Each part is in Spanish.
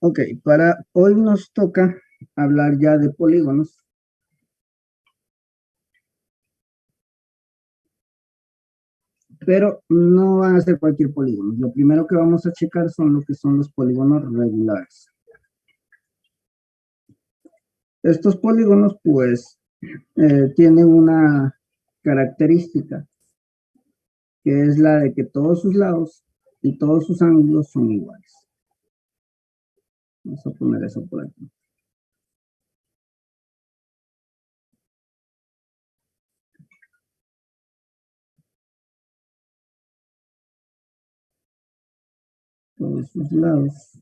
Ok, para hoy nos toca hablar ya de polígonos. Pero no van a ser cualquier polígono. Lo primero que vamos a checar son lo que son los polígonos regulares. Estos polígonos, pues, tienen una característica, que es la de que todos sus lados y todos sus ángulos son iguales. Vamos a poner eso por aquí. Todos sus lados.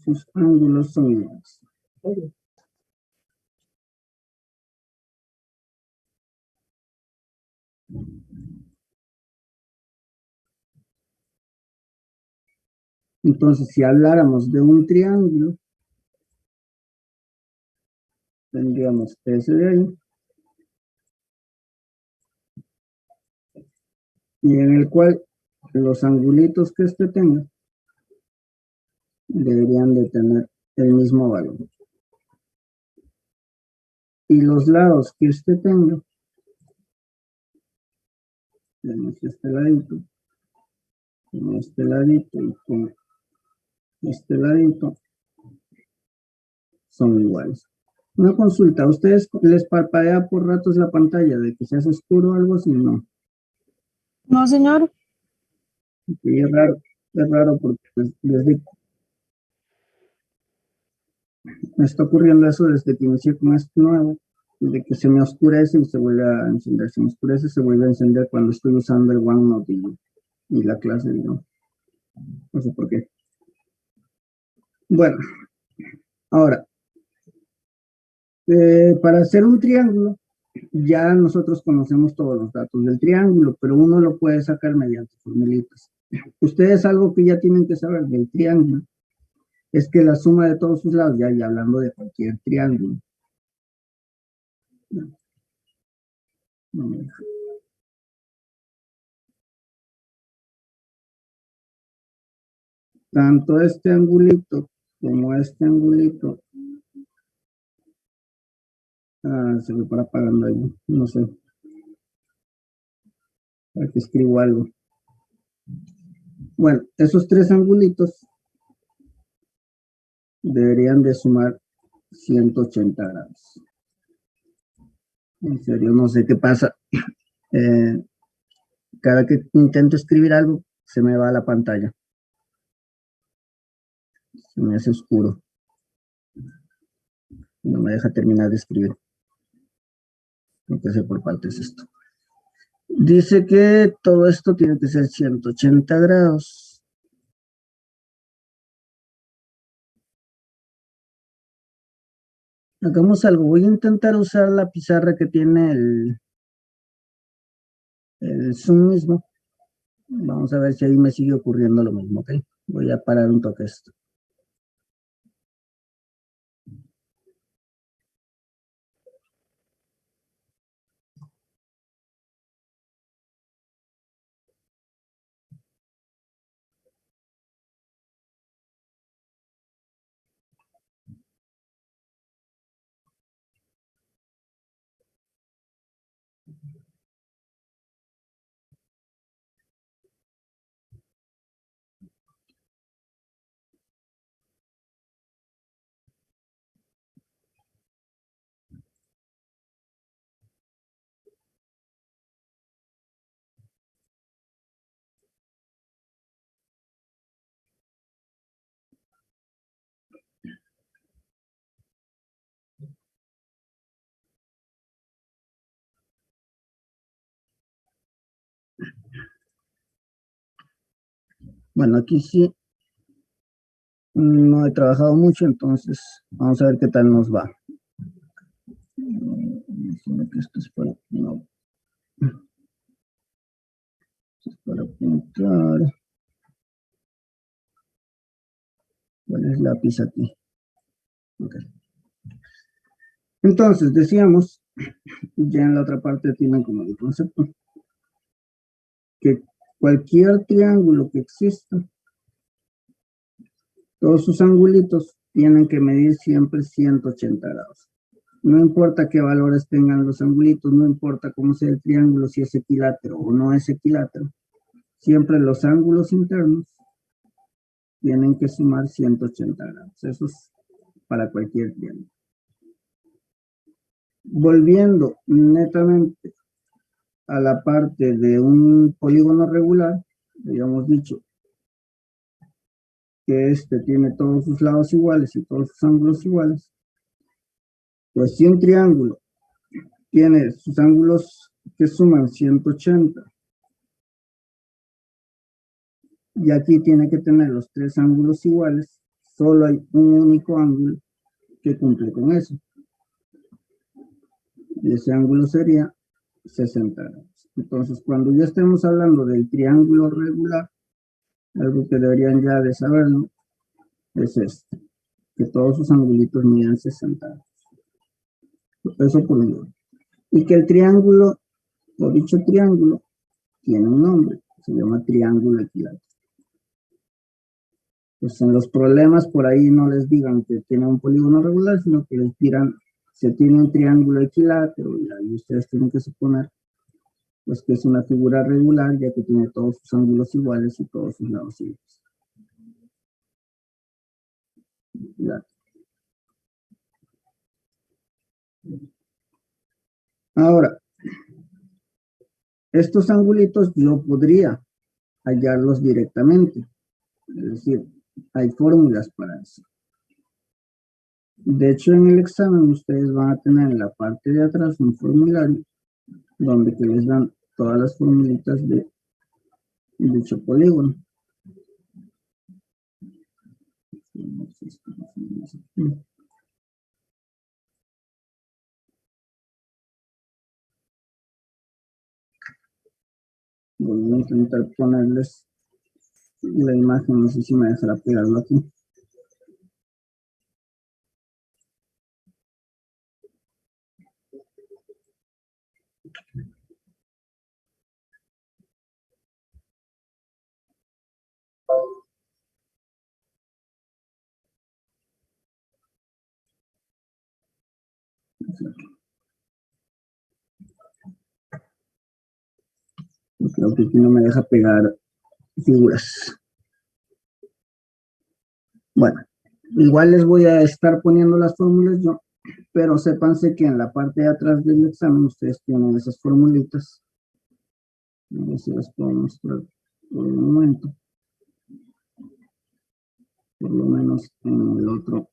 Sus ángulos son iguales. Entonces, si habláramos de un triángulo, tendríamos ese de ahí, y en el cual los angulitos que este tenga deberían de tener el mismo valor. Y los lados que este tenga, tenemos este ladito, con este ladito y con este ladito, son iguales. Una consulta, ¿a ustedes les parpadea por ratos la pantalla de que se hace oscuro o algo así? No. No, señor. Y es raro porque desde me está ocurriendo eso desde que inicié con esto nuevo, desde que se me oscurece y se vuelve a encender, se me oscurece y se vuelve a encender cuando estoy usando el OneNote y la clase, ¿no? No sé por qué. Bueno, ahora, para hacer un triángulo, ya nosotros conocemos todos los datos del triángulo, pero uno lo puede sacar mediante formulitas. Ustedes algo que ya tienen que saber del triángulo es que la suma de todos sus lados, ya hablando de cualquier triángulo, no me deja. Tanto este angulito como este angulito, se me para apagando ahí, no sé, para que escribo algo. Bueno, esos tres angulitos deberían de sumar 180 grados. En serio, no sé qué pasa. Cada que intento escribir algo, se me va a la pantalla. Se me hace oscuro. No me deja terminar de escribir. Lo que sé por partes esto. Dice que todo esto tiene que ser 180 grados. Hagamos algo. Voy a intentar usar la pizarra que tiene el Zoom mismo. Vamos a ver si ahí me sigue ocurriendo lo mismo, ¿ok? Voy a parar un toque esto. Bueno, aquí sí no he trabajado mucho, entonces vamos a ver qué tal nos va. Que esto es para, no, esto es para apuntar. es lápiz aquí. Okay. Entonces, decíamos, ya en la otra parte tienen como el concepto, que cualquier triángulo que exista, todos sus angulitos tienen que medir siempre 180 grados. No importa qué valores tengan los angulitos, no importa cómo sea el triángulo, si es equilátero o no es equilátero, siempre los ángulos internos tienen que sumar 180 grados. Eso es para cualquier triángulo. Volviendo netamente a la parte de un polígono regular, habíamos dicho que este tiene todos sus lados iguales y todos sus ángulos iguales. Pues si un triángulo tiene sus ángulos que suman 180 y aquí tiene que tener los tres ángulos iguales, solo hay un único ángulo que cumple con eso. Y ese ángulo sería 60 grados. Entonces, cuando ya estemos hablando del triángulo regular, algo que deberían ya de saberlo es esto, que todos sus angulitos miden 60 grados. Eso por un lado. Y que el triángulo, o dicho triángulo, tiene un nombre, se llama triángulo equilátero. Pues en los problemas por ahí no les digan que tiene un polígono regular, sino que les dirán, se tiene un triángulo equilátero, y ahí ustedes tienen que suponer pues que es una figura regular, ya que tiene todos sus ángulos iguales y todos sus lados iguales. Ya. Ahora, estos angulitos yo podría hallarlos directamente, es decir, hay fórmulas para eso. De hecho, en el examen ustedes van a tener en la parte de atrás un formulario donde que les dan todas las formulitas de dicho polígono. Voy a intentar ponerles la imagen, no sé si me dejará pegarlo aquí. Creo que aquí no me deja pegar figuras. Bueno, igual les voy a estar poniendo las fórmulas yo, pero sépanse que en la parte de atrás del examen ustedes tienen esas formulitas. A ver si las puedo mostrar por un momento. Por lo menos en el otro.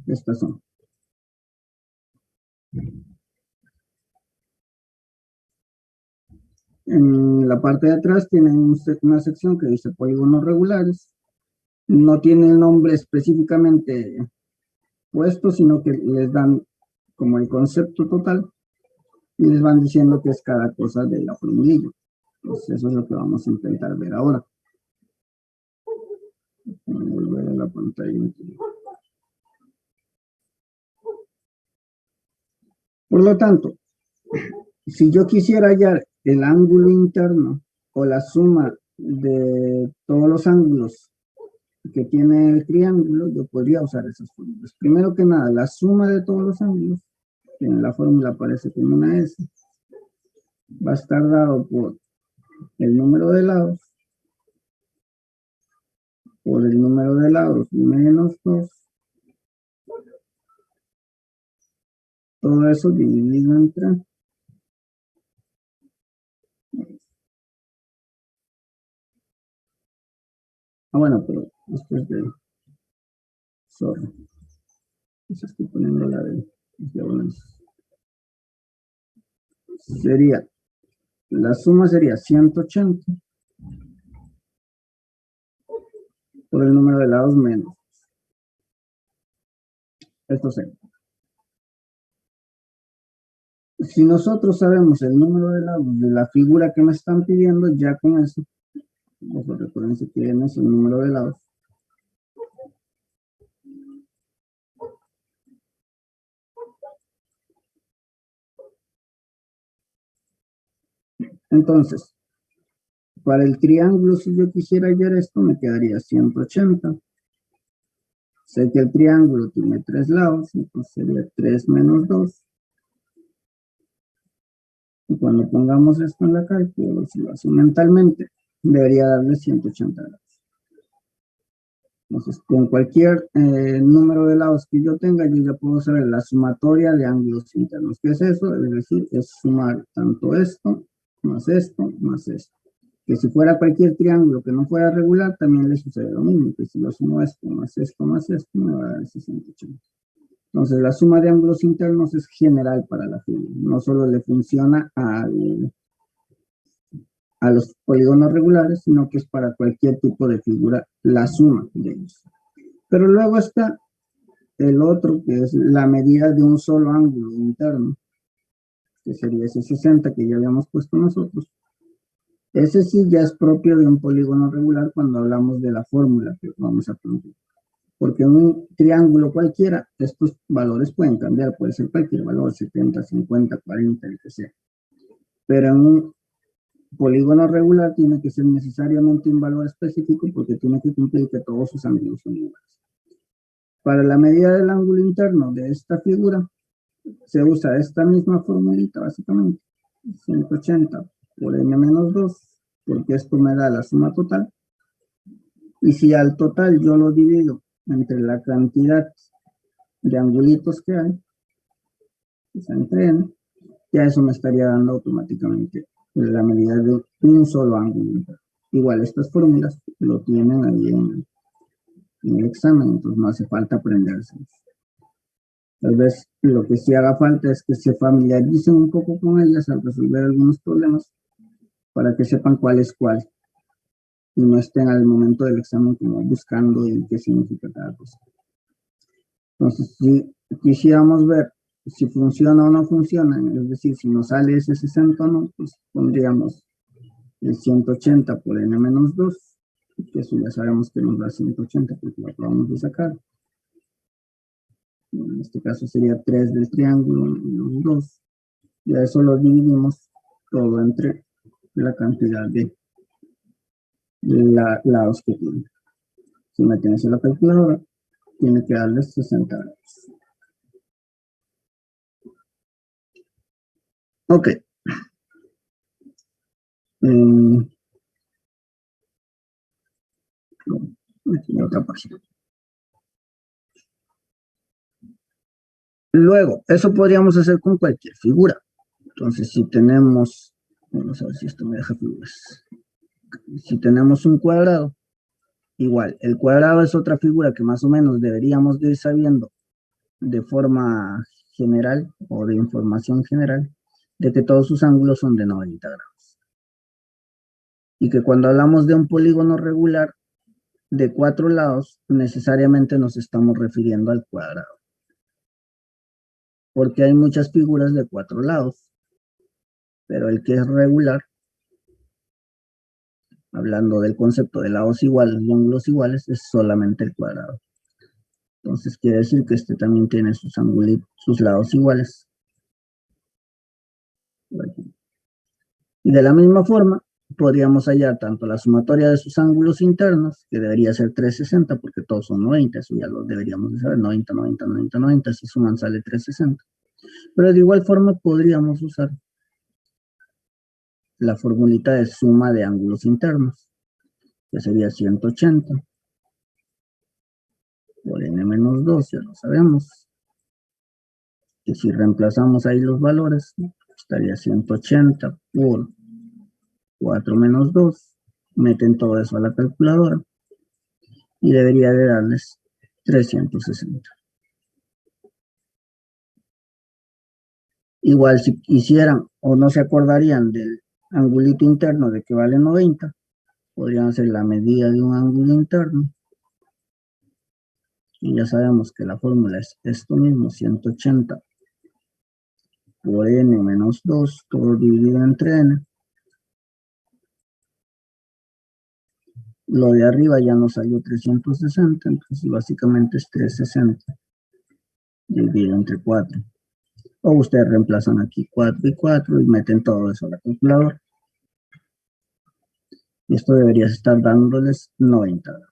Estas son. En la parte de atrás tienen una sección que dice polígonos regulares. No tiene el nombre específicamente puesto, sino que les dan como el concepto total y les van diciendo que es cada cosa de la formulilla. Pues eso es lo que vamos a intentar ver ahora. Voy a volver a la pantalla. Por lo tanto, si yo quisiera hallar el ángulo interno o la suma de todos los ángulos que tiene el triángulo, yo podría usar esas fórmulas. Primero que nada, la suma de todos los ángulos, que en la fórmula aparece como una S, va a estar dado por el número de lados, por el número de lados menos 2, todo eso dividido entre. Bueno, pero después de sorry. Estoy poniendo la de diagonales. Sería, la suma sería 180 por el número de lados menos. Esto sería. Si nosotros sabemos el número de lados de la figura que me están pidiendo, ya con eso, recuerden que es el número de lados. Entonces, para el triángulo, si yo quisiera hallar esto, me quedaría 180. Sé que el triángulo tiene 3 lados, entonces sería 3 menos 2. Y cuando pongamos esto en la cálculo, si lo hace mentalmente, debería darle 180 grados. Entonces, con cualquier número de lados que yo tenga, yo ya puedo saber la sumatoria de ángulos internos. ¿Qué es eso? Es decir, es sumar tanto esto, más esto, más esto. Que si fuera cualquier triángulo que no fuera regular, también le sucede lo mismo, que si lo sumo esto, más esto, más esto, me va a dar 180. Entonces, la suma de ángulos internos es general para la figura. No solo le funciona a los polígonos regulares, sino que es para cualquier tipo de figura la suma de ellos. Pero luego está el otro, que es la medida de un solo ángulo interno, que sería ese 60 que ya habíamos puesto nosotros. Ese sí ya es propio de un polígono regular cuando hablamos de la fórmula que vamos a plantear. Porque en un triángulo cualquiera, estos valores pueden cambiar, puede ser cualquier valor, 70, 50, 40, el que sea. Pero en un polígono regular tiene que ser necesariamente un valor específico porque tiene que cumplir que todos sus ángulos son iguales. Para la medida del ángulo interno de esta figura, se usa esta misma formulita básicamente, 180 por n-2, porque esto me da la suma total. Y si al total yo lo divido entre la cantidad de angulitos que hay, o sea, entre n, ya eso me estaría dando automáticamente la medida de un solo ángulo. Igual estas fórmulas lo tienen ahí en el examen, entonces no hace falta aprendérselos. Tal vez lo que sí haga falta es que se familiaricen un poco con ellas al resolver algunos problemas para que sepan cuál es cuál y no estén al momento del examen como buscando y qué significa cada cosa. Entonces, si quisiéramos ver si funciona o no funciona, es decir, si nos sale ese 60 o no, pues pondríamos el 180 por n-2, que eso ya sabemos que nos da 180 porque lo acabamos de sacar. En este caso sería 3 del triángulo menos 2. Y a eso lo dividimos todo entre la cantidad de lados que tiene. Si me tienes en la calculadora, tiene que darle 60 grados. Ok. Aquí otra página. Luego, eso podríamos hacer con cualquier figura. Entonces, si tenemos, vamos a ver si esto me deja figuras. Si tenemos un cuadrado, igual, el cuadrado es otra figura que más o menos deberíamos de ir sabiendo de forma general o de información general, de que todos sus ángulos son de 90 grados. Y que cuando hablamos de un polígono regular de 4 lados, necesariamente nos estamos refiriendo al cuadrado. Porque hay muchas figuras de 4 lados, pero el que es regular, hablando del concepto de lados iguales y ángulos iguales, es solamente el cuadrado. Entonces quiere decir que este también tiene sus lados iguales. Y de la misma forma, podríamos hallar tanto la sumatoria de sus ángulos internos, que debería ser 360, porque todos son 90, eso ya lo deberíamos de saber, 90, 90, 90, 90, si suman sale 360. Pero de igual forma podríamos usar la formulita de suma de ángulos internos, que sería 180 por n-2, ya lo sabemos. Que si reemplazamos ahí los valores, estaría 180 por 4 menos 2, meten todo eso a la calculadora y debería de darles 360. Igual si quisieran o no se acordarían del angulito interno de que vale 90, podrían hacer la medida de un ángulo interno Y ya sabemos que la fórmula es esto mismo, 180 por n menos 2, todo dividido entre n. Lo de arriba ya nos salió 360, entonces básicamente es 360 dividido entre 4. O ustedes reemplazan aquí 4 y 4 y meten todo eso a la calculadora. Y esto debería estar dándoles 90 grados.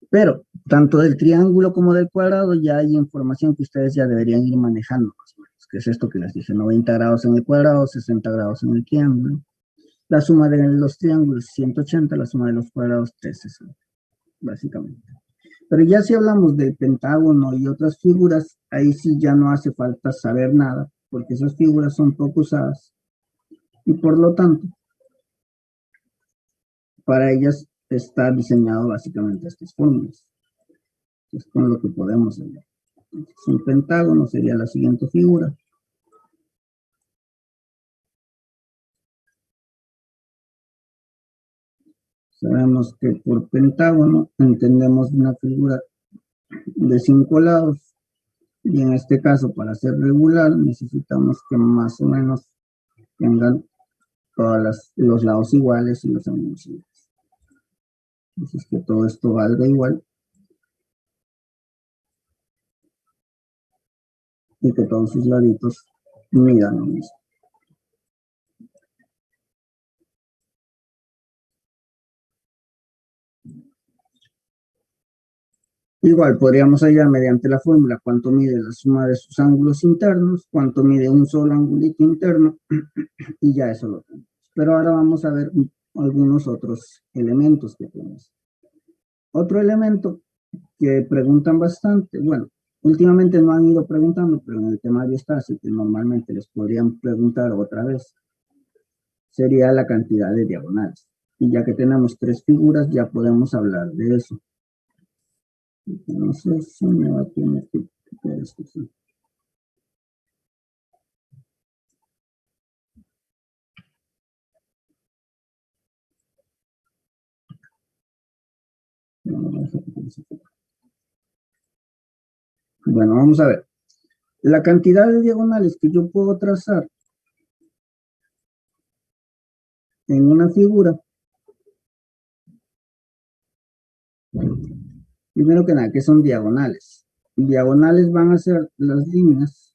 Pero tanto del triángulo como del cuadrado ya hay información que ustedes ya deberían ir manejando más o menos, que es esto que les dije, 90 grados en el cuadrado, 60 grados en el triángulo. La suma de los triángulos 180, la suma de los cuadrados 360, básicamente. Pero ya si hablamos del pentágono y otras figuras, ahí sí ya no hace falta saber nada, porque esas figuras son poco usadas. Y por lo tanto, para ellas está diseñado básicamente estas fórmulas. Es con lo que podemos hacer. Un pentágono sería la siguiente figura. Sabemos que por pentágono entendemos una figura de 5 lados. Y en este caso, para ser regular, necesitamos que más o menos tengan todos los lados iguales y los ángulos iguales. Entonces, que todo esto valga igual. Y que todos sus laditos midan lo mismo. Igual podríamos hallar mediante la fórmula cuánto mide la suma de sus ángulos internos, cuánto mide un solo angulito interno, y ya eso lo tenemos. Pero ahora vamos a ver algunos otros elementos que tenemos. Otro elemento que preguntan bastante, bueno, últimamente no han ido preguntando, pero en el temario está, así que normalmente les podrían preguntar otra vez, sería la cantidad de diagonales. Y ya que tenemos 3 figuras, ya podemos hablar de eso. No sé si me va a tener que quitar esto. Sí. Bueno, vamos a ver. La cantidad de diagonales que yo puedo trazar en una figura, primero que nada, ¿qué son diagonales? Diagonales van a ser las líneas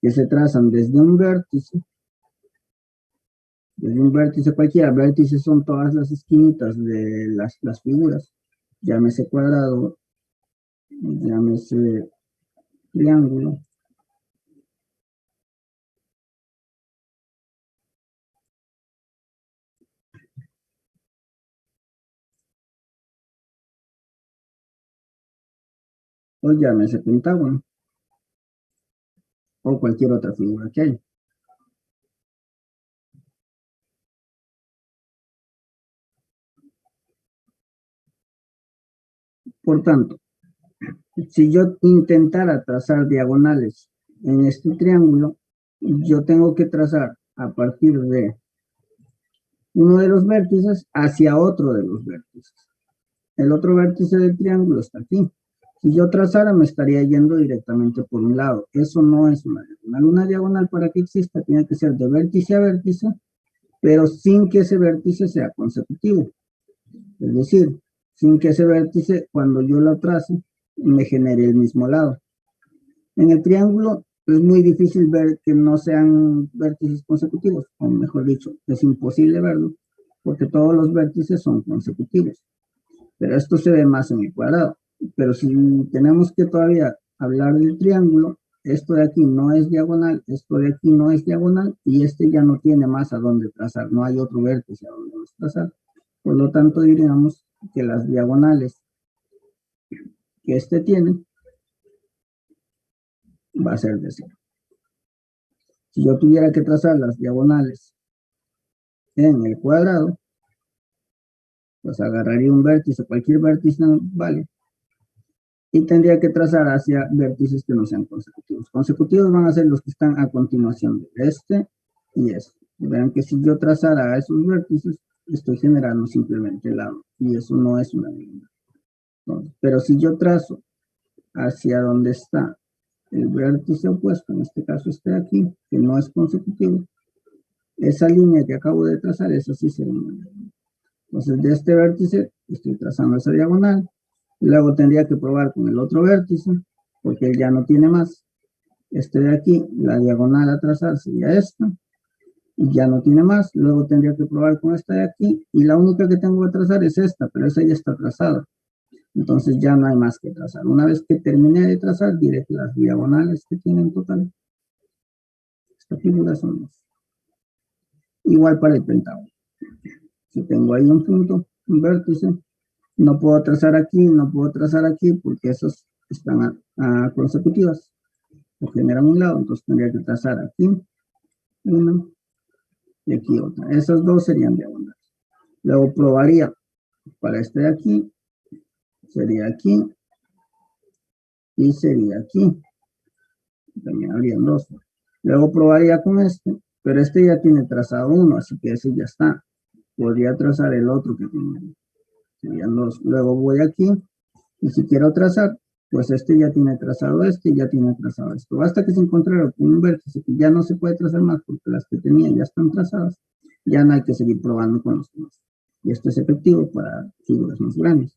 que se trazan desde un vértice cualquiera. Vértices son todas las esquinitas de las figuras, llámese cuadrado, llámese triángulo. O llámese pentágono, o cualquier otra figura que haya. Por tanto, si yo intentara trazar diagonales en este triángulo, yo tengo que trazar a partir de uno de los vértices hacia otro de los vértices. El otro vértice del triángulo está aquí. Si yo trazara, me estaría yendo directamente por un lado. Eso no es una diagonal. Una diagonal, para que exista, tiene que ser de vértice a vértice, pero sin que ese vértice sea consecutivo. Es decir, sin que ese vértice, cuando yo lo trace, me genere el mismo lado. En el triángulo es muy difícil ver que no sean vértices consecutivos, o mejor dicho, es imposible verlo, porque todos los vértices son consecutivos. Pero esto se ve más en el cuadrado. Pero si tenemos que todavía hablar del triángulo, esto de aquí no es diagonal, esto de aquí no es diagonal, y este ya no tiene más a dónde trazar, no hay otro vértice a dónde trazar. Por lo tanto, diríamos que las diagonales que este tiene va a ser de 0. Si yo tuviera que trazar las diagonales en el cuadrado, pues agarraría un vértice, cualquier vértice vale, y tendría que trazar hacia vértices que no sean consecutivos. Consecutivos van a ser los que están a continuación de este y este. Verán que si yo trazara a esos vértices, estoy generando simplemente el lado, y eso no es una diagonal. Pero si yo trazo hacia donde está el vértice opuesto, en este caso este de aquí, que no es consecutivo, esa línea que acabo de trazar, esa sí sería una diagonal. Entonces, de este vértice estoy trazando esa diagonal. Luego tendría que probar con el otro vértice, porque él ya no tiene más. Este de aquí, la diagonal a trazar sería esta, y ya no tiene más. Luego tendría que probar con esta de aquí, y la única que tengo que trazar es esta, pero esa ya está trazada. Entonces ya no hay más que trazar. Una vez que termine de trazar, diré que las diagonales que tiene en total, esta figura son dos. Igual para el pentágono. Si tengo ahí un punto, un vértice, no puedo trazar aquí, no puedo trazar aquí, porque esos están consecutivas, o generan un lado, entonces tendría que trazar aquí una y aquí otra. Esas dos serían diagonales. Luego probaría para este de aquí, sería aquí, y sería aquí. También habrían dos. Luego probaría con este, pero este ya tiene trazado uno, así que ese ya está. Podría trazar el otro que tiene, serían dos. Luego voy aquí, y si quiero trazar, pues este ya tiene trazado este y ya tiene trazado esto. Basta que se encontrara con un vértice que ya no se puede trazar más porque las que tenía ya están trazadas, ya no hay que seguir probando con los demás. Y esto es efectivo para figuras más grandes.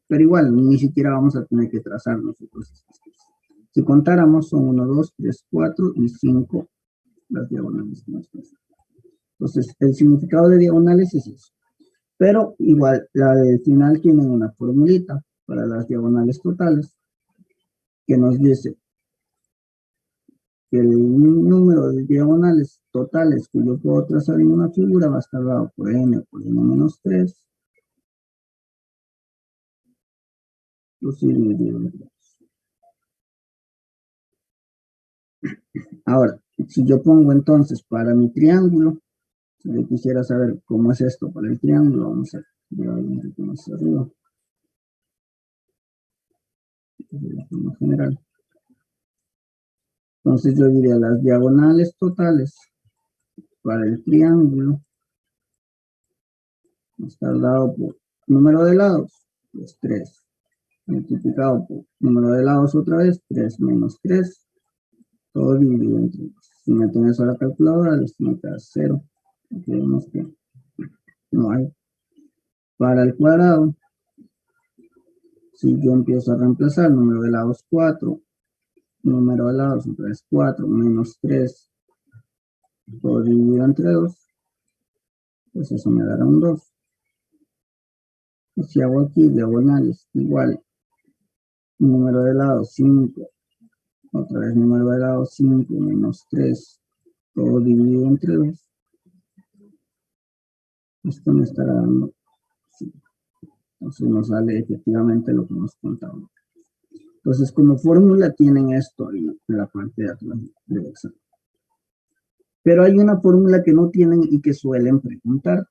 Pero igual, ni siquiera vamos a tener que trazar nosotros estas cosas. Si contáramos, son 1, 2, 3, 4 y 5 las diagonales que nos pasan. Entonces, el significado de diagonales es eso. Pero igual, la del final tiene una formulita para las diagonales totales que nos dice que el número de diagonales totales que yo puedo trazar en una figura va a estar dado por n por n menos 3 dividido en 3. Ahora, si yo pongo entonces para mi triángulo, si yo quisiera saber cómo es esto para el triángulo, vamos a llevar un poquito más arriba. De forma general. Entonces yo diría las diagonales totales para el triángulo está dado por número de lados, pues 3, multiplicado por número de lados otra vez, 3 menos 3, todo dividido entre 2. Si meten eso a la calculadora, les tiene que dar 0. Aquí vemos que no hay. Para el cuadrado, si yo empiezo a reemplazar número de lados 4, número de lados otra vez 4, menos 3, todo dividido entre 2, pues eso me dará un 2. Y si hago aquí diagonales igual, número de lados 5, otra vez número de lados 5 menos 3, todo dividido entre 2, esto me estará dando 5. Entonces nos sale efectivamente lo que nos contaba. Entonces como fórmula tienen esto en la parte de atrás del examen. Pero hay una fórmula que no tienen y que suelen preguntar.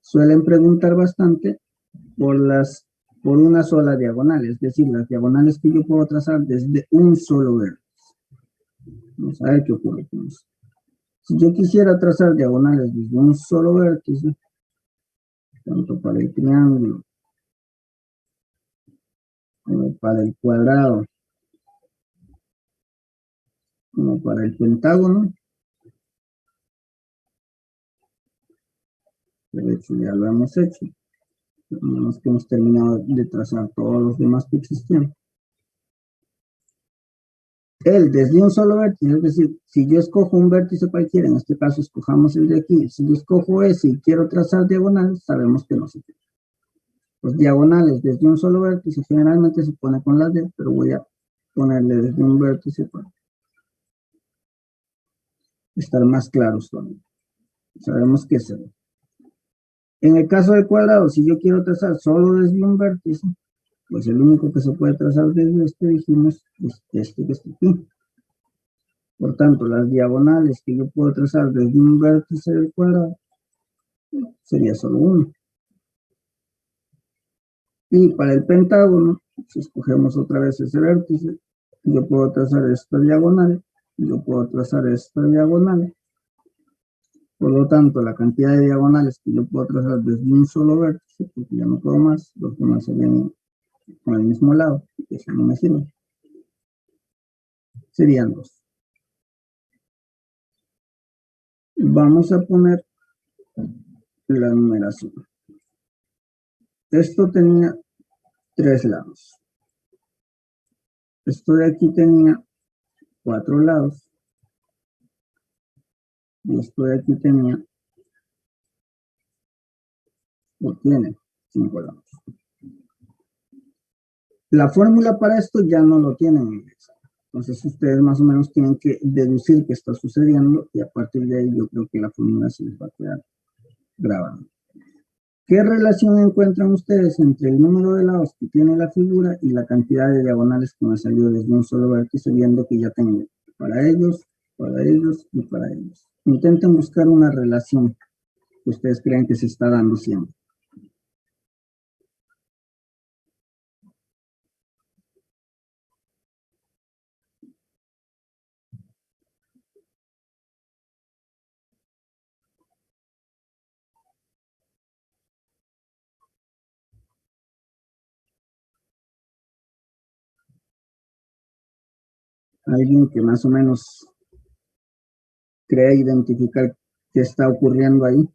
Suelen preguntar bastante por una sola diagonal, es decir, las diagonales que yo puedo trazar desde un solo vértice. Vamos a ver qué ocurre con eso. Si yo quisiera trazar diagonales desde un solo vértice, tanto para el triángulo como para el cuadrado, como para el pentágono, de hecho ya lo hemos hecho, tenemos que hemos terminado de trazar todos los demás que existían. Él desde un solo vértice, es decir, si yo escojo un vértice cualquiera, en este caso escojamos el de aquí, si yo escojo ese y quiero trazar diagonales, sabemos que no se puede. Los diagonales desde un solo vértice generalmente se pone con la D, pero voy a ponerle desde un vértice para estar más claros todavía. Sabemos que es el. En el caso del cuadrado, si yo quiero trazar solo desde un vértice, pues el único que se puede trazar desde este, dijimos, es este que está aquí. Por tanto, las diagonales que yo puedo trazar desde un vértice del cuadrado sería solo uno. Y para el pentágono, si escogemos otra vez ese vértice, yo puedo trazar esta diagonal, yo puedo trazar esta diagonal. Por lo tanto, la cantidad de diagonales que yo puedo trazar desde un solo vértice, porque ya no puedo más, los demás serían con el mismo lado, y eso no me sirve. Serían 2. Vamos a poner la numeración. Esto tenía 3 lados. Esto de aquí tenía 4 lados. Y esto de aquí tenía, o tiene 5 lados. La fórmula para esto ya no lo tienen en inglés. Entonces ustedes más o menos tienen que deducir qué está sucediendo y a partir de ahí yo creo que la fórmula se les va a quedar grabada. ¿Qué relación encuentran ustedes entre el número de lados que tiene la figura y la cantidad de diagonales que me salió desde un solo vértice, viendo que ya tengo para ellos y para ellos? Intenten buscar una relación que ustedes crean que se está dando siempre. Alguien que más o menos crea identificar qué está ocurriendo ahí.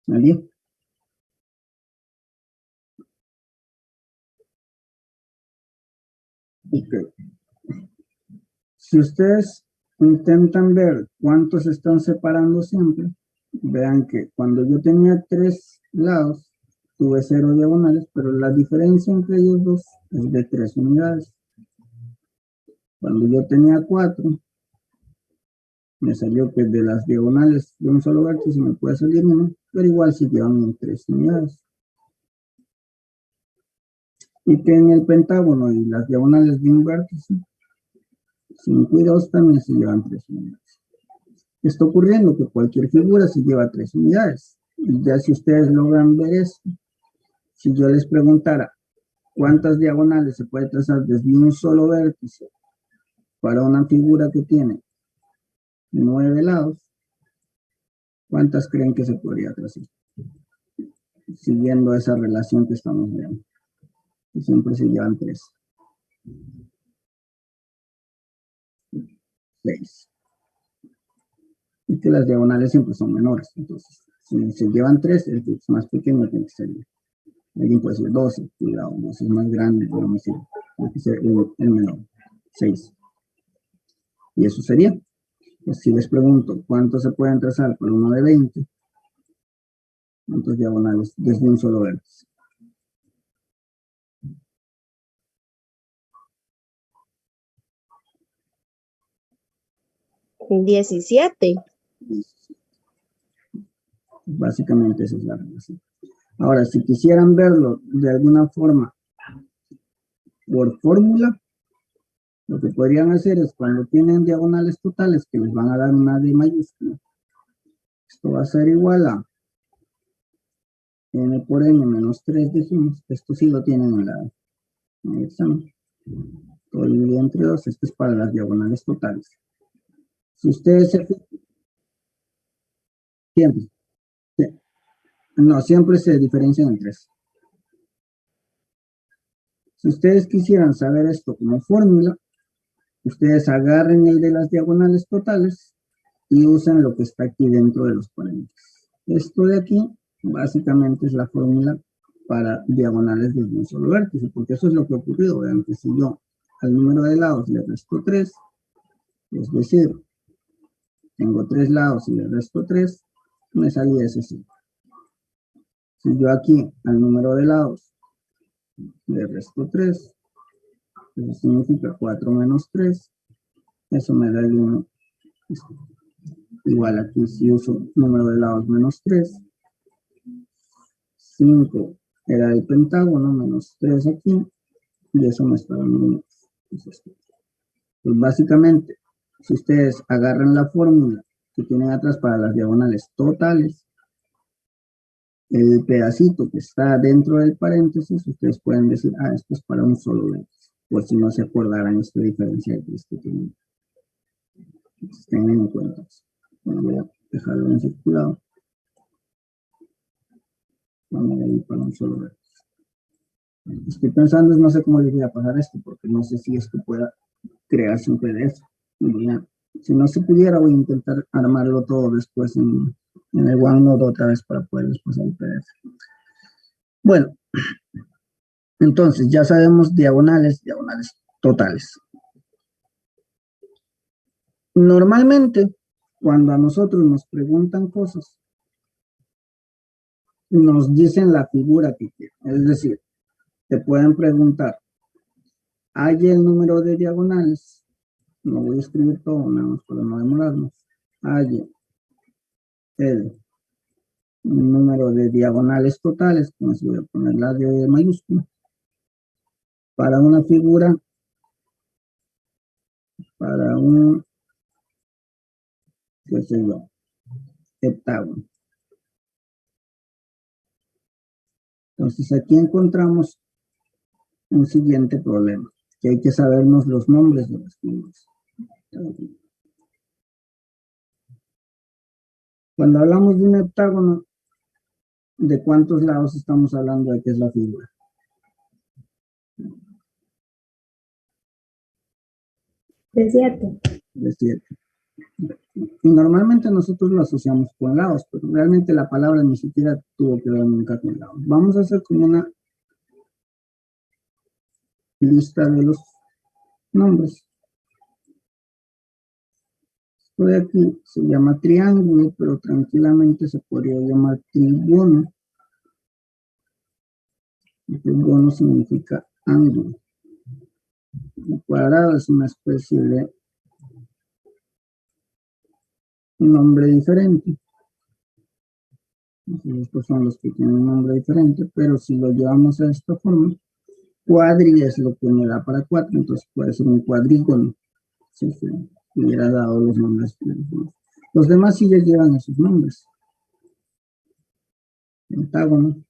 ¿Alguien? Okay. Si ustedes intentan ver cuántos están separando siempre, vean que cuando yo tenía 3 lados, tuve 0 diagonales, pero la diferencia entre ellos dos es de 3 unidades. Cuando yo tenía 4, me salió que de las diagonales de un solo vértice me puede salir 1, pero igual se llevan en 3 unidades. Y que en el pentágono y las diagonales de un vértice, 5 y 2 también se llevan 3 unidades. Está ocurriendo que cualquier figura se lleva 3 unidades. Y ya si ustedes logran ver esto, si yo les preguntara cuántas diagonales se puede trazar desde un solo vértice para una figura que tiene 9 lados, ¿cuántas creen que se podría trazar? Siguiendo esa relación que estamos viendo. Que siempre se llevan 3. 6. Y que las diagonales siempre son menores. Entonces, si se llevan 3, el que es más pequeño tiene que ser. Alguien puede ser 12, cuidado, no es más grande, pero no sirve. Tiene que ser el menor, 6. Y eso sería. Pues si les pregunto cuántos se pueden trazar por uno de 20, ¿cuántos diagonales desde un solo vértice? 17. Básicamente esa es la relación. Ahora, si quisieran verlo de alguna forma por fórmula, lo que podrían hacer es cuando tienen diagonales totales que les van a dar una D mayúscula, esto va a ser igual a n por n menos 3 decimos. Esto sí lo tienen en el examen. Todo dividido entre 2, esto es para las diagonales totales. Si ustedes se fijan, siempre se diferencian en 3. Si ustedes quisieran saber esto como fórmula, ustedes agarren el de las diagonales totales y usen lo que está aquí dentro de los paréntesis. Esto de aquí básicamente es la fórmula para diagonales de un solo vértice, porque eso es lo que ha ocurrido. Vean que si yo al número de lados le resto 3, es decir, tengo 3 lados y le resto 3, me salía ese 5. Si yo aquí al número de lados le resto 3, eso significa 4 menos 3, eso me da el 1. Igual aquí si uso número de lados menos 3, 5 era el pentágono, menos 3 aquí, y eso me está dando. Pues básicamente, si ustedes agarran la fórmula que tienen atrás para las diagonales totales, el pedacito que está dentro del paréntesis, ustedes pueden decir, esto es para un solo vértice, por si no se acordaran esta diferencia que tienen. Tengan en cuenta. Bueno, voy a dejarlo en circulado. Vamos a ir para un solo vértice. Estoy pensando, no sé cómo les voy a pasar esto, porque no sé si esto pueda crearse un PDF. Si no se pudiera, voy a intentar armarlo todo después en el OneNote otra vez para poderles pasar el PDF. Bueno, entonces ya sabemos diagonales totales. Normalmente, cuando a nosotros nos preguntan cosas, nos dicen la figura que quieren. Es decir, te pueden preguntar, ¿hay el número de diagonales? No voy a escribir todo, nada más para no demorarnos. Hay el número de diagonales totales, como si voy a poner la de mayúscula, para una figura, para un, qué sé yo, heptágono. Entonces aquí encontramos un siguiente problema, que hay que sabernos los nombres de las figuras. Cuando hablamos de un heptágono, ¿de cuántos lados estamos hablando de que es la figura? De 7. De 7. Y normalmente nosotros lo asociamos con lados, pero realmente la palabra ni siquiera tuvo que ver nunca con lados. Vamos a hacer como una lista de los nombres. Esto de aquí se llama triángulo, pero tranquilamente se podría llamar trígono. Trígono significa ángulo. El cuadrado es una especie de nombre diferente. Estos son los que tienen un nombre diferente, pero si lo llevamos a esta forma, cuadri es lo que me da para 4, entonces puede ser un cuadrígono. Si se hubiera dado los nombres. Los demás sí les llevan esos nombres. Pentágono.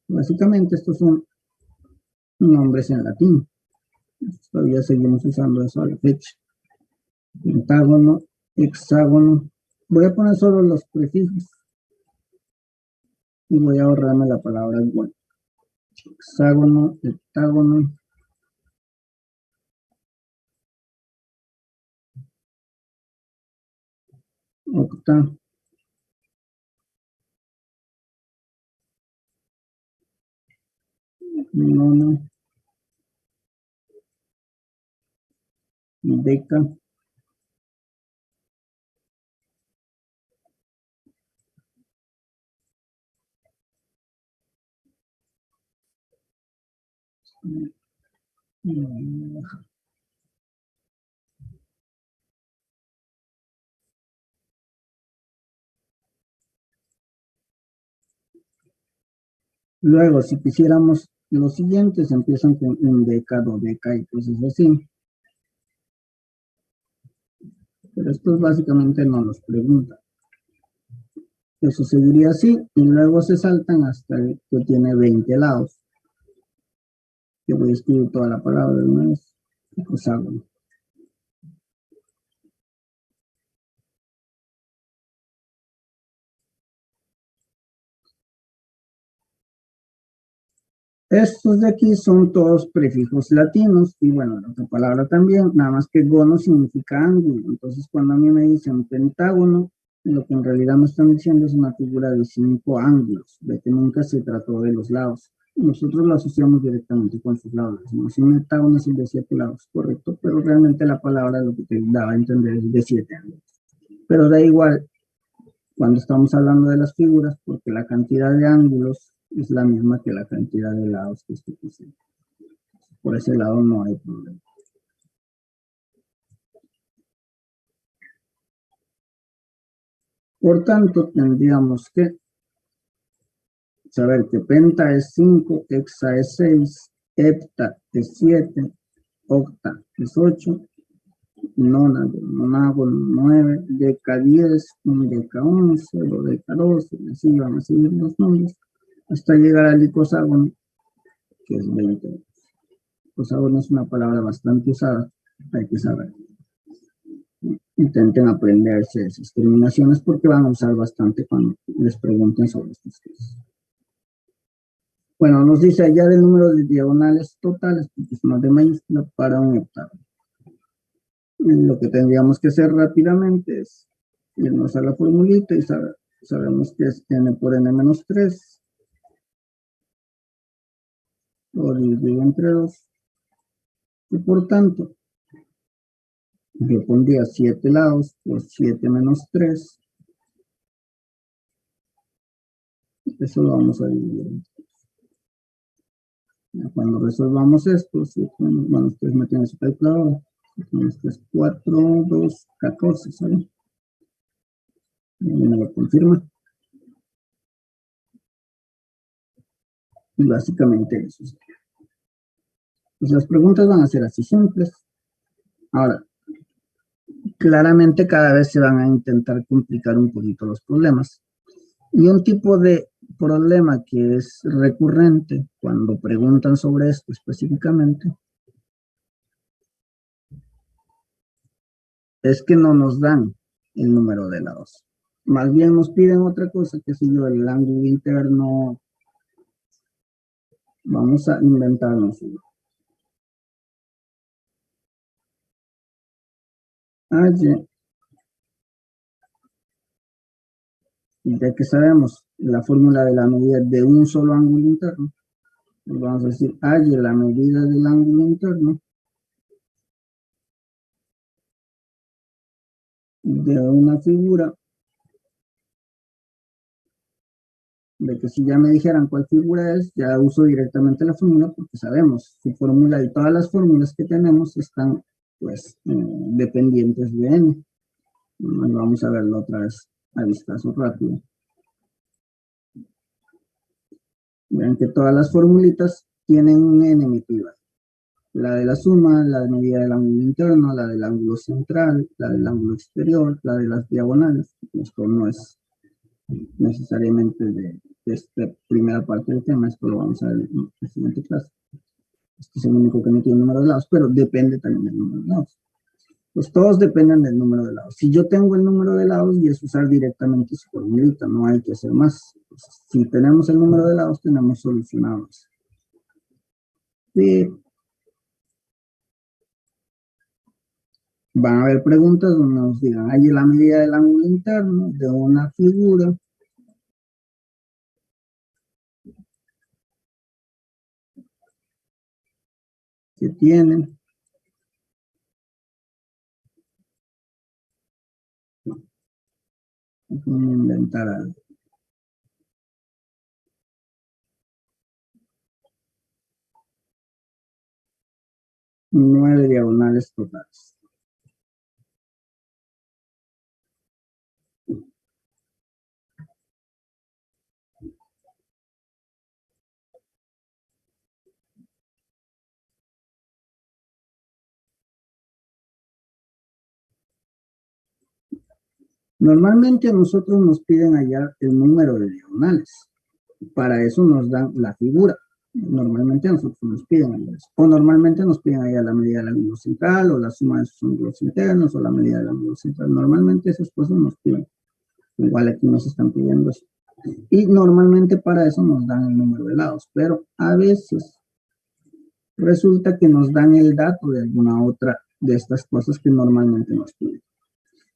Básicamente estos son nombres en latín. Todavía seguimos usando eso a la fecha. Pentágono, hexágono. Voy a poner solo los prefijos. Y voy a ahorrarme la palabra igual. Hexágono, heptágono. Octa. Nono. Deca. Luego, si quisiéramos, los siguientes empiezan con un deca, dodeca y cosas así. Pero estos básicamente no los preguntan. Eso seguiría así y luego se saltan hasta el que tiene 20 lados. Yo voy a escribir toda la palabra de una vez. Hexágono. Estos de aquí son todos prefijos latinos y bueno, la otra palabra también, nada más que gono significa ángulo. Entonces cuando a mí me dicen pentágono, lo que en realidad me están diciendo es una figura de 5 ángulos, de que nunca se trató de los lados. Nosotros lo asociamos directamente con sus lados. Si un heptágono es el de 7 lados, correcto, pero realmente la palabra lo que te daba a entender es de 7 ángulos. Pero da igual cuando estamos hablando de las figuras, porque la cantidad de ángulos es la misma que la cantidad de lados que estoy usando. Por ese lado no hay problema. Por tanto, tendríamos que saber que penta es 5, hexa es 6, hepta es 7, octa es 8, nonágono 9, deca 10, deca 11, dodeca 12, y así van a seguir los nombres, hasta llegar al icoságono, que es 20. Icoságono es una palabra bastante usada, hay que saber. Intenten aprenderse esas terminaciones porque van a usar bastante cuando les pregunten sobre estas cosas. Bueno, nos dice allá del número de diagonales totales, porque es más de mayúscula, para un octavo. Lo que tendríamos que hacer rápidamente es irnos a la formulita y sabemos que es n por n menos 3, lo dividido entre 2, y por tanto, yo pondría 7 lados por 7 menos 3, eso lo vamos a dividir. Cuando resolvamos esto, bueno, ustedes meten su calculadora, esto es 4, 2, 14, ¿saben? Y me lo confirma. Y básicamente eso. Pues las preguntas van a ser así simples. Ahora, claramente cada vez se van a intentar complicar un poquito los problemas. Y un tipo de problema que es recurrente cuando preguntan sobre esto específicamente es que no nos dan el número de lados. Más bien nos piden otra cosa, que si yo, el ángulo interno. Vamos a inventarnos uno. Ya que sabemos la fórmula de la medida de un solo ángulo interno, vamos a decir, halle la medida del ángulo interno de una figura, de que si ya me dijeran cuál figura es, ya uso directamente la fórmula porque sabemos su fórmula y todas las fórmulas que tenemos están, pues, dependientes de n. Vamos a verlo otra vez a vistazo rápido. Vean que todas las formulitas tienen un n emitido. La de la suma, la de medida del ángulo interno, la del ángulo central, la del ángulo exterior, la de las diagonales. Esto no es necesariamente de esta primera parte del tema, esto lo vamos a ver en la siguiente clase. Este es el único que no tiene número de lados, pero depende también del número de lados. Pues todos dependen del número de lados. Si yo tengo el número de lados y es usar directamente su formulita, no hay que hacer más. Entonces, si tenemos el número de lados, tenemos solucionados. Sí. Van a haber preguntas donde nos digan, hay la medida del ángulo interno de una figura que tiene déjenme inventar algo. 9 diagonales totales. Normalmente a nosotros nos piden hallar el número de diagonales. Para eso nos dan la figura. Normalmente a nosotros nos piden hallar eso. O normalmente nos piden hallar la medida del ángulo central, o la suma de sus ángulos internos, o la medida del ángulo central. Normalmente esas cosas nos piden. Igual aquí nos están pidiendo eso. Y normalmente para eso nos dan el número de lados. Pero a veces resulta que nos dan el dato de alguna otra de estas cosas que normalmente nos piden.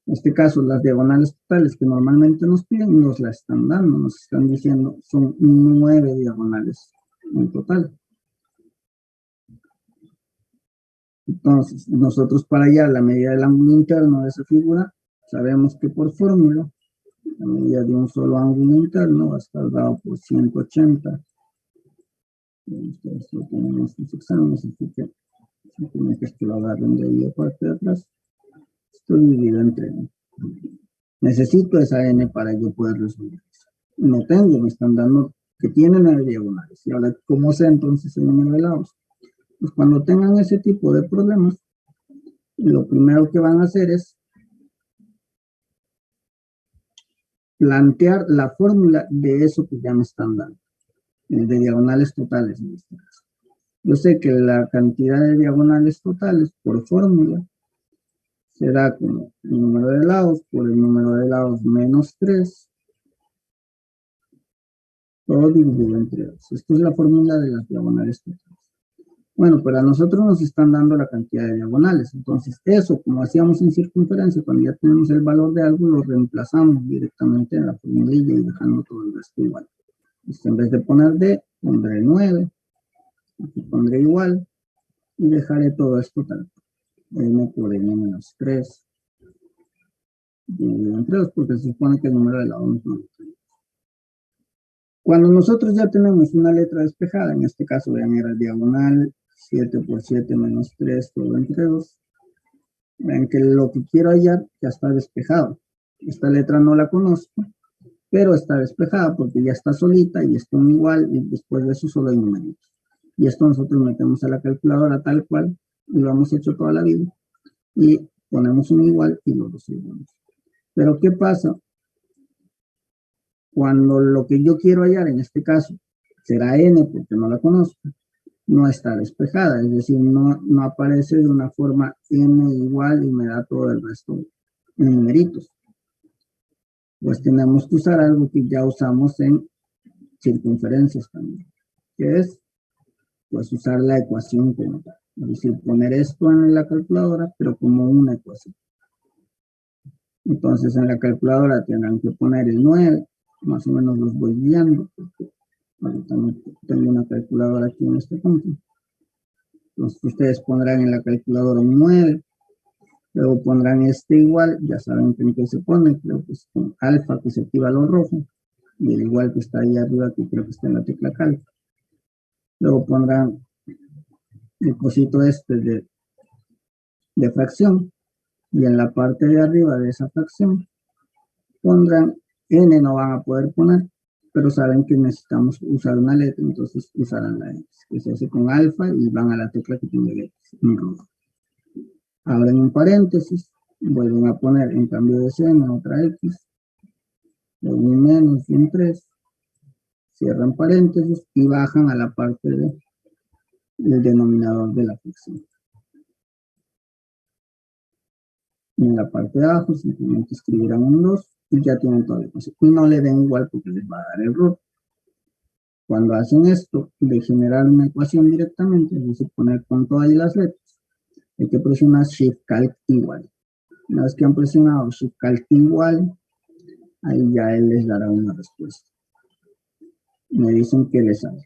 En este caso, las diagonales totales que normalmente nos piden, nos la están dando, nos están diciendo, son 9 diagonales en total. Entonces, nosotros para hallar la medida del ángulo interno de esa figura, sabemos que por fórmula, la medida de un solo ángulo interno va a estar dado por 180. Ustedes lo tienen en sus exámenes, así que simplemente es que lo agarren de ahí de parte de atrás. Esto dividido entre n. Necesito esa n para yo poder resolver eso. No tengo, me están dando que tiene 9 diagonales. Y ahora, ¿cómo sé entonces el número de lados? Pues cuando tengan ese tipo de problemas, lo primero que van a hacer es plantear la fórmula de eso que ya me están dando, de diagonales totales en este caso. Yo sé que la cantidad de diagonales totales por fórmula será como el número de lados por el número de lados menos 3, todo dividido entre 2. Esta es la fórmula de las diagonales totales. Bueno, pero a nosotros nos están dando la cantidad de diagonales. Entonces, eso, como hacíamos en circunferencia, cuando ya tenemos el valor de algo, lo reemplazamos directamente en la formulilla y dejando todo el resto igual. Entonces, en vez de poner D, pondré 9. Aquí pondré igual. Y dejaré todo esto tal. N por N menos 3. Dividido entre 2, porque se supone que el número de lado no es 9. Cuando nosotros ya tenemos una letra despejada, en este caso vean era diagonal 7 por 7 menos 3 todo entre 2, vean que lo que quiero hallar ya está despejado. Esta letra no la conozco, pero está despejada porque ya está solita y está un igual y después de eso solo hay numeritos. Y esto nosotros metemos a la calculadora tal cual, y lo hemos hecho toda la vida, y ponemos un igual y lo resolvemos. Pero ¿qué pasa? Cuando lo que yo quiero hallar, en este caso, será n porque no la conozco, no está despejada, es decir, no aparece de una forma n igual y me da todo el resto en numeritos. Pues tenemos que usar algo que ya usamos en circunferencias también, que es, pues, usar la ecuación como tal. Es decir, poner esto en la calculadora, pero como una ecuación. Entonces, en la calculadora tendrán que poner el 9, más o menos los voy guiando, porque ahorita no tengo una calculadora aquí en este punto. Entonces ustedes pondrán en la calculadora un 9, luego pondrán este igual, ya saben en qué se pone, creo que es con alfa que se activa lo rojo, y el igual que está ahí arriba que creo que está en la tecla calca. Luego pondrán el cosito este de fracción, y en la parte de arriba de esa fracción pondrán n, no van a poder poner, pero saben que necesitamos usar una letra, entonces usarán la x, que se hace con alfa y van a la tecla que tiene el x en rojo. Abren un paréntesis, vuelven a poner en cambio de n otra x, luego un menos y un 3, cierran paréntesis y bajan a la parte del denominador de la fracción. Y en la parte de abajo simplemente escribirán un 2 y ya tienen toda la ecuación. Y no le den igual porque les va a dar error. Cuando hacen esto de generar una ecuación directamente, es decir, poner con todas las letras, hay que presionar Shift Calc igual. Una vez que han presionado Shift Calc igual, ahí ya él les dará una respuesta. Me dicen que les sale.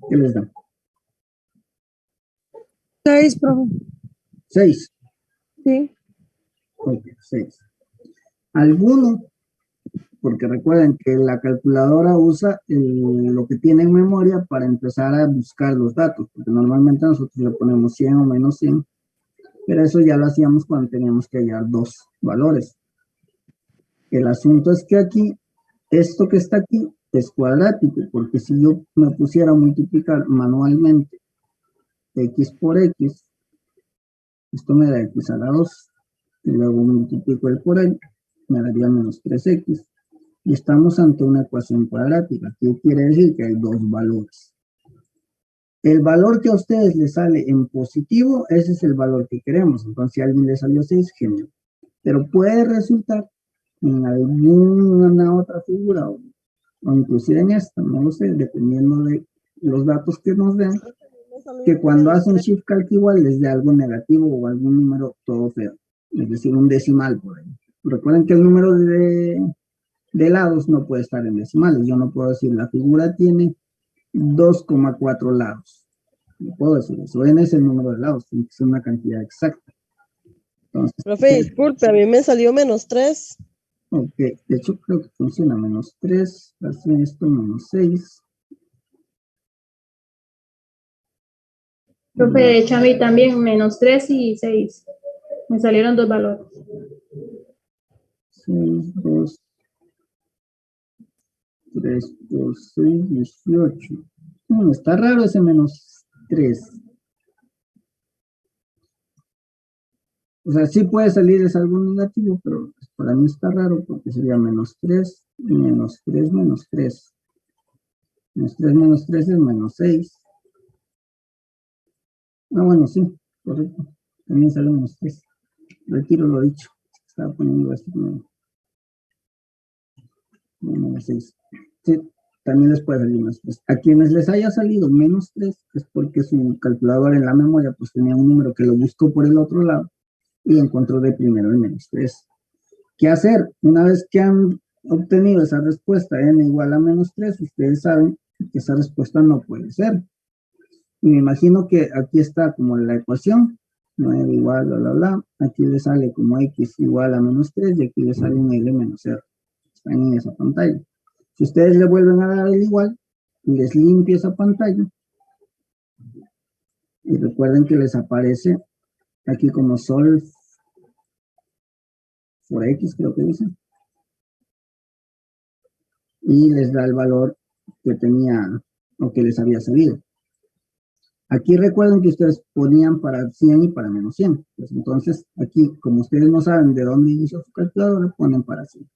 ¿Qué les da? 6, profe. 6. Sí. Ok, 6. Alguno, porque recuerden que la calculadora usa lo que tiene en memoria para empezar a buscar los datos, porque normalmente nosotros le ponemos 100 o menos 100, pero eso ya lo hacíamos cuando teníamos que hallar dos valores. El asunto es que aquí, esto que está aquí es cuadrático, porque si yo me pusiera a multiplicar manualmente x por x, esto me da x a la 2, y luego multiplico el por él, me daría menos 3x, y estamos ante una ecuación cuadrática, que quiere decir que hay dos valores. El valor que a ustedes les sale en positivo, ese es el valor que queremos. Entonces, si a alguien le salió 6, genial. Pero puede resultar en alguna otra figura, o inclusive en esta, no lo sé, dependiendo de los datos que nos den, que cuando hacen Shift Calc igual les dé algo negativo o algún número todo feo. Es decir, un decimal por ahí. Recuerden que el número de lados no puede estar en decimales. Yo no puedo decir la figura tiene 2,4 lados. No puedo decir eso. N es el número de lados, tiene que ser una cantidad exacta. Entonces, Profe, disculpe, a mí me salió -3. ok, de hecho creo que funciona -3, hacer esto -6. Profe, de hecho a mí también -3 y 6. Me salieron dos valores. 6, 2, 3 por 6, 18. Está raro ese -3. O sea, sí puede salir es algo negativo, pero pues, para mí está raro porque sería -3, -3, -3. -3 menos 3 es -6. Ah, bueno, sí, correcto. También sale -3. Retiro lo dicho. Estaba poniendo esto como -6. Sí, también les puede salir -3. A quienes les haya salido -3 es porque su calculadora en la memoria pues tenía un número que lo buscó por el otro lado y encontró de primero el -3. ¿Qué hacer? Una vez que han obtenido esa respuesta n igual a -3, ustedes saben que esa respuesta no puede ser. Y me imagino que aquí está como la ecuación, 9 igual, bla, bla, bla. Aquí le sale como x igual a -3 y aquí le sale un l menos 0. Están en esa pantalla. Si ustedes le vuelven a dar el igual, les limpia esa pantalla. Y recuerden que les aparece aquí como solve for x, creo que dice. Y les da el valor que tenía o que les había salido. Aquí recuerden que ustedes ponían para 100 y para -100. Pues entonces, aquí, como ustedes no saben de dónde inició su calculadora, ponen para 100.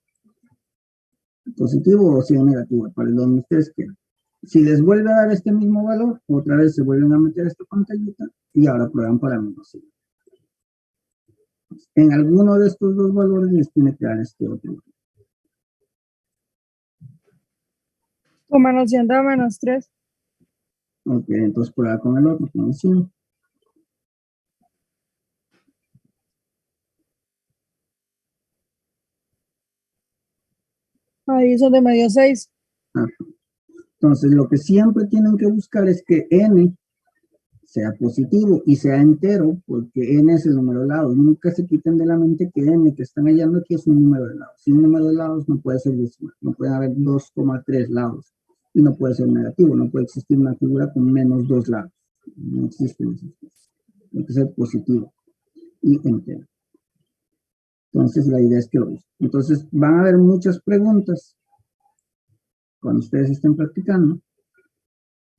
Positivo o 100 negativo, para donde ustedes quieran. Si les vuelve a dar este mismo valor, otra vez se vuelven a meter esta pantallita y ahora prueban para -100. En alguno de estos dos valores les tiene que dar este otro. O -100 da -3. Ok, entonces prueba con el otro, con el 100. Ahí es donde me dio 6. Entonces, lo que siempre tienen que buscar es que n sea positivo y sea entero, porque n es el número de lados. Nunca se quiten de la mente que n que están hallando aquí es un número de lados. Si un número de lados no puede ser decimal, no puede haber 2,3 lados y no puede ser negativo, no puede existir una figura con -2 lados. No existen esas cosas. Tiene que ser positivo y entero. Entonces, la idea es que lo usen. Entonces, van a haber muchas preguntas cuando ustedes estén practicando.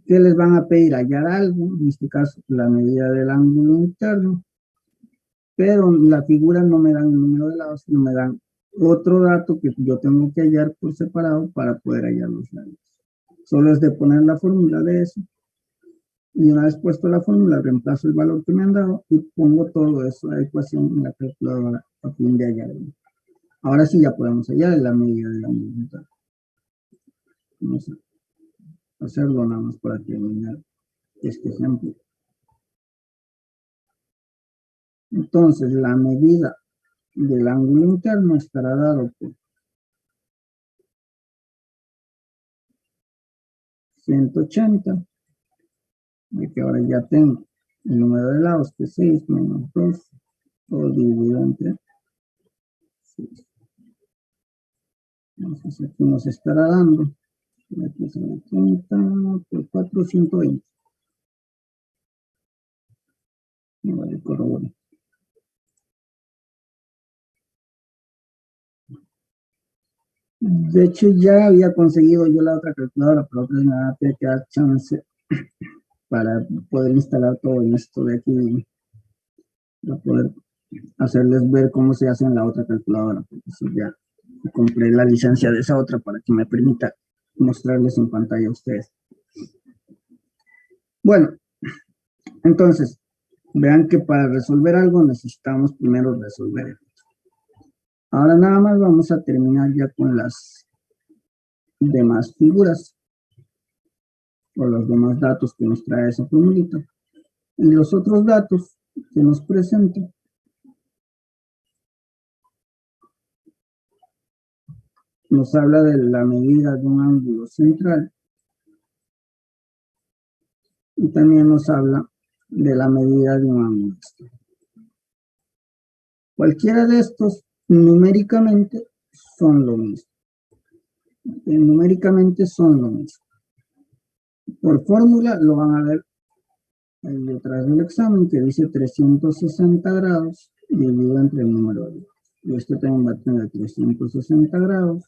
¿Qué les van a pedir? Hallar algo, en este caso la medida del ángulo interno, pero la figura no me dan el número de lados, sino me dan otro dato que yo tengo que hallar por separado para poder hallar los lados. Solo es de poner la fórmula de eso, y una vez puesto la fórmula, reemplazo el valor que me han dado y pongo todo eso, la ecuación en la calculadora a fin de hallar. Ahora sí ya podemos hallar la medida del ángulo interno. Vamos a hacerlo nada más para terminar este ejemplo. Entonces, la medida del ángulo interno estará dado por 180, de que ahora ya tengo el número de lados, que es 6 menos 2, todo dividido entre 6. Entonces, aquí nos estará dando, aquí se 30 por 420. Vale, corroboro. De hecho, ya había conseguido yo la otra calculadora, pero otra vez me va a tener que dar chance para poder instalar todo en esto de aquí, para poder hacerles ver cómo se hace en la otra calculadora, porque si ya compré la licencia de esa otra para que me permita mostrarles en pantalla a ustedes. Bueno, entonces, vean que para resolver algo necesitamos primero resolver esto. Ahora nada más vamos a terminar ya con las demás figuras o los demás datos que nos trae esa formulita. Y los otros datos que nos presenta nos habla de la medida de un ángulo central y también nos habla de la medida de un ángulo externo. Cualquiera de estos numéricamente son lo mismo. Numéricamente son lo mismo. Por fórmula lo van a ver detrás del examen, que dice 360 grados dividido entre el número de grados. Y esto también va a tener 360 grados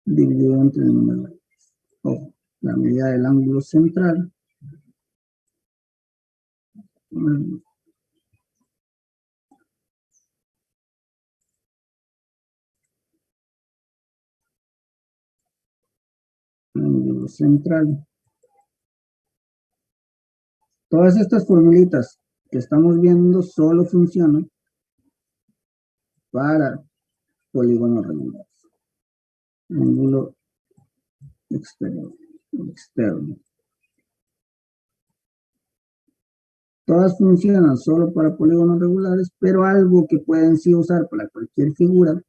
dividido entre el número de grados. Ojo, la medida del ángulo central. Ángulo central. Todas estas formulitas que estamos viendo solo funcionan para polígonos regulares. Ángulo externo. Todas funcionan solo para polígonos regulares, pero algo que pueden sí usar para cualquier figura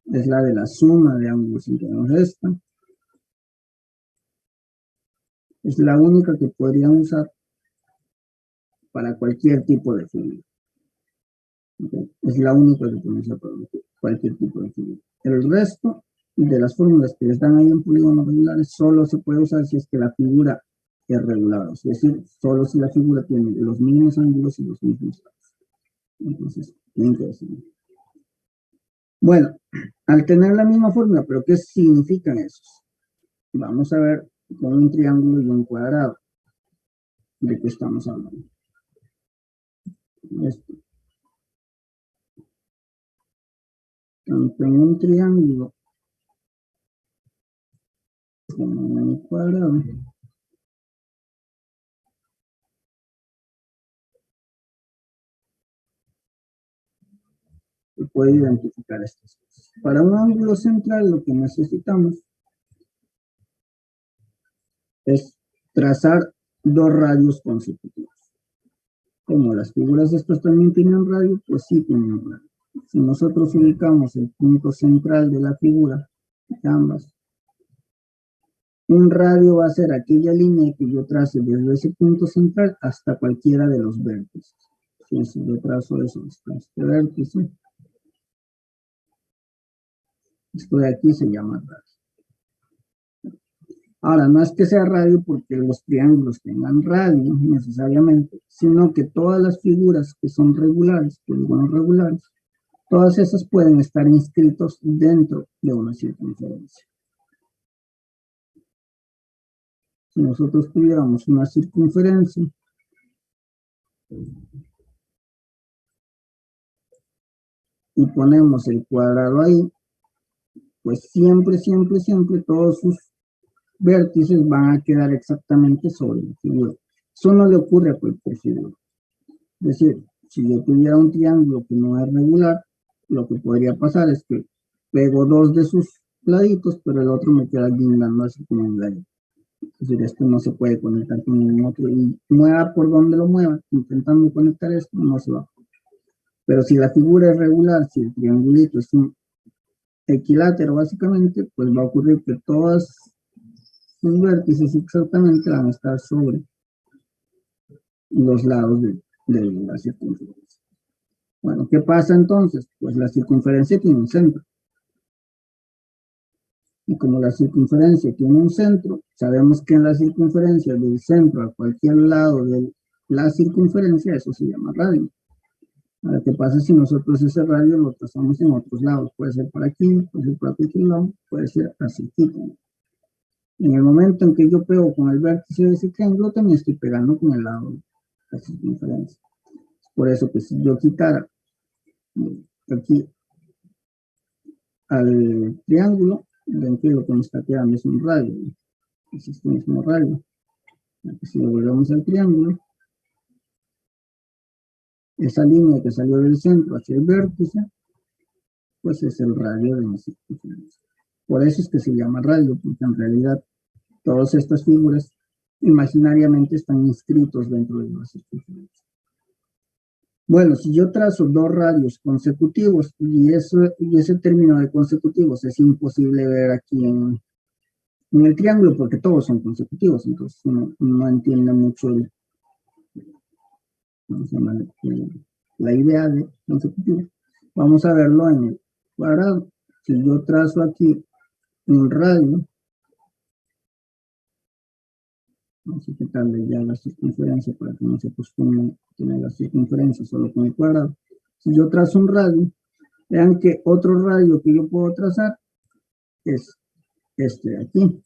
es la de la suma de ángulos internos. Esta es la única que podrían usar para cualquier tipo de figura. ¿Okay? Es la única que pueden usar para cualquier tipo de figura. El resto de las fórmulas que les dan ahí en polígonos regulares solo se puede usar si es que la figura es regular, es decir, solo si la figura tiene los mismos ángulos y los mismos lados. Entonces, tienen que decirlo. Bueno, al tener la misma fórmula, ¿pero qué significan esos? Vamos a ver con un triángulo y un cuadrado. ¿De qué estamos hablando? Esto. Tanto en un triángulo como en un cuadrado. Se puede identificar estas cosas. Para un ángulo central lo que necesitamos es trazar dos radios consecutivos. Como las figuras de estos también tienen radio, pues sí tienen radio. Si nosotros ubicamos el punto central de la figura, de ambas, un radio va a ser aquella línea que yo trace desde ese punto central hasta cualquiera de los vértices. Si yo trazo eso hasta este vértice, esto de aquí se llama radio. Ahora, no es que sea radio porque los triángulos tengan radio necesariamente, sino que todas las figuras que son regulares, polígonos regulares, todas esas pueden estar inscritos dentro de una circunferencia. Si nosotros tuviéramos una circunferencia y ponemos el cuadrado ahí, pues siempre todos sus vértices van a quedar exactamente sobre la figura. Eso no le ocurre a cualquier figura. Es decir, si yo tuviera un triángulo que no es regular, lo que podría pasar es que pego dos de sus laditos, pero el otro me queda guindando así como un lado. Es decir, esto no se puede conectar con ningún otro, y mueva por donde lo mueva, intentando conectar esto, no se va. Pero si la figura es regular, si el triangulito es un equilátero básicamente, pues va a ocurrir que todas sus vértices exactamente van a estar sobre los lados de la circunferencia. Bueno, ¿qué pasa entonces? Pues la circunferencia tiene un centro. Y como la circunferencia tiene un centro, sabemos que en la circunferencia del centro a cualquier lado de la circunferencia, eso se llama radio. Ahora, ¿qué pasa si nosotros ese radio lo trazamos en otros lados? Puede ser por aquí, puede ser por aquel lado, puede ser así. En el momento en que yo pego con el vértice de ese triángulo, también estoy pegando con el lado de la circunferencia. Por eso que si yo quitara aquí al triángulo, ven que lo que me está quedando es un radio. Es este mismo radio. Si lo volvemos al triángulo, esa línea que salió del centro hacia el vértice, pues es el radio de la circunferencia. Por eso es que se llama radio, porque en realidad todas estas figuras imaginariamente están inscritos dentro de la circunferencia. Bueno, si yo trazo dos radios consecutivos, y ese término de consecutivos es imposible ver aquí en el triángulo, porque todos son consecutivos, entonces uno no entiende mucho ¿cómo se llama? La idea de consecutivo. Vamos a verlo en el cuadrado. Si yo trazo aquí un radio, vamos a quitarle ya la circunferencia para que no se acostumbre a tener la circunferencia solo con el cuadrado. Si yo trazo un radio, vean que otro radio que yo puedo trazar es este de aquí.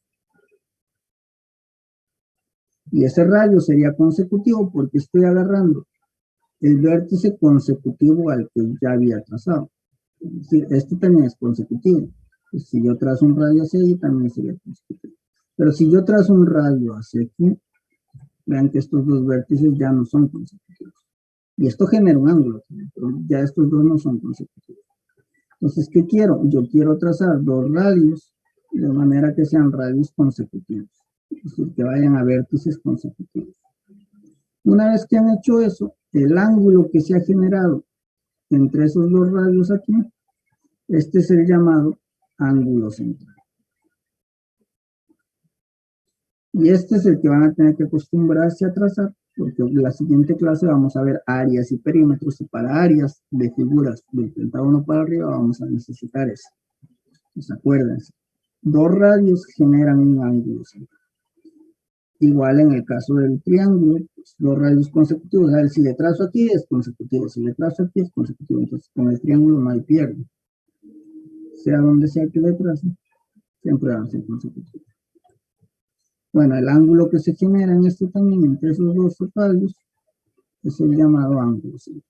Y ese radio sería consecutivo porque estoy agarrando el vértice consecutivo al que ya había trazado. Es decir, este también es consecutivo. Pues si yo trazo un radio hacia ahí, también sería consecutivo. Pero si yo trazo un radio hacia aquí, vean que estos dos vértices ya no son consecutivos. Y esto genera un ángulo, pero ya estos dos no son consecutivos. Entonces, ¿qué quiero? Yo quiero trazar dos radios de manera que sean radios consecutivos. Es decir, que vayan a vértices consecutivos. Una vez que han hecho eso, el ángulo que se ha generado entre esos dos radios aquí, este es el llamado ángulo central. Y este es el que van a tener que acostumbrarse a trazar, porque en la siguiente clase vamos a ver áreas y perímetros, y para áreas de figuras del pentágono para arriba vamos a necesitar eso. Pues acuérdense, dos radios generan un ángulo central. Igual en el caso del triángulo, pues, dos radios consecutivos. A ver, si le trazo aquí es consecutivo, si le trazo aquí es consecutivo. Entonces, con el triángulo no hay pierde. Sea donde sea que le trace, siempre van a ser consecutivos. Bueno, el ángulo que se genera en este también entre esos dos radios es el llamado ángulo central.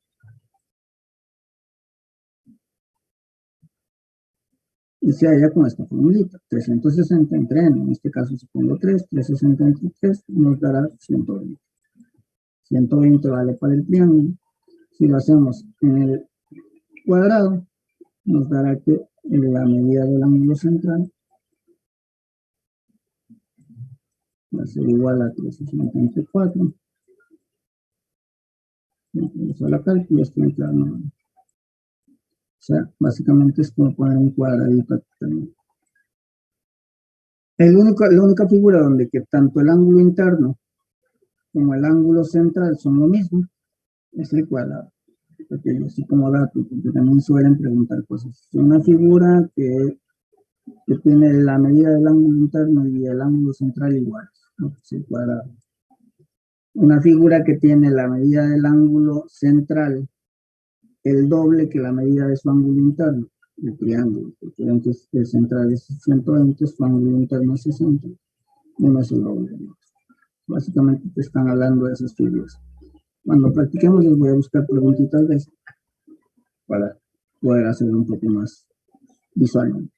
Y se halla con esta formulita, 360 entre n, en este caso supongo 3, 360 entre 3 nos dará 120. 120 vale para el triángulo. Si lo hacemos en el cuadrado, nos dará que la medida del ángulo central va a ser igual a 360 entre 4. Vamos a la cálculo, esto entra no. O sea, básicamente es como poner un cuadradito aquí también. La única figura donde que tanto el ángulo interno como el ángulo central son lo mismo es el cuadrado. Porque yo así como dato, porque también suelen preguntar cosas. Es una figura que tiene la medida del ángulo interno y el ángulo central iguales, ¿no? Es el cuadrado. Una figura que tiene la medida del ángulo central el doble que la medida de su ángulo interno, el triángulo, porque entonces el central es 120, su ángulo interno es 60, uno es el doble. Básicamente te están hablando de esas figuras. Cuando practiquemos les voy a buscar preguntitas de eso para poder hacerlo un poco más visualmente.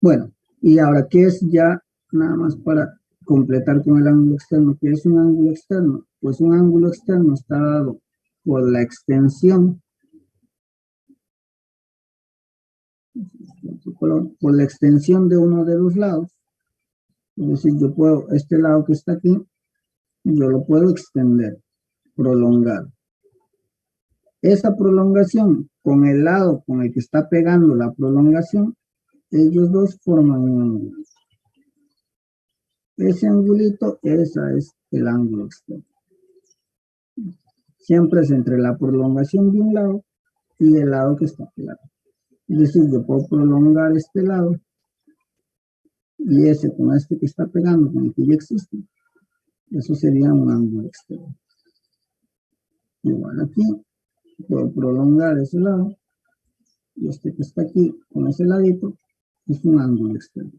Bueno, y ahora, ¿qué es ya nada más para completar con el ángulo externo? ¿Qué es un ángulo externo? Pues un ángulo externo está dado por la extensión, por la extensión de uno de los lados. Es decir, yo puedo, este lado que está aquí, yo lo puedo extender, prolongar. Esa prolongación con el lado con el que está pegando la prolongación, ellos dos forman un ángulo. Ese angulito, ese es el ángulo externo. Siempre es entre la prolongación de un lado y el lado que está pegado. Es decir, yo puedo prolongar este lado y ese con este que está pegando, con el que ya existe. Eso sería un ángulo externo. Igual aquí, puedo prolongar ese lado y este que está aquí con ese ladito es un ángulo externo.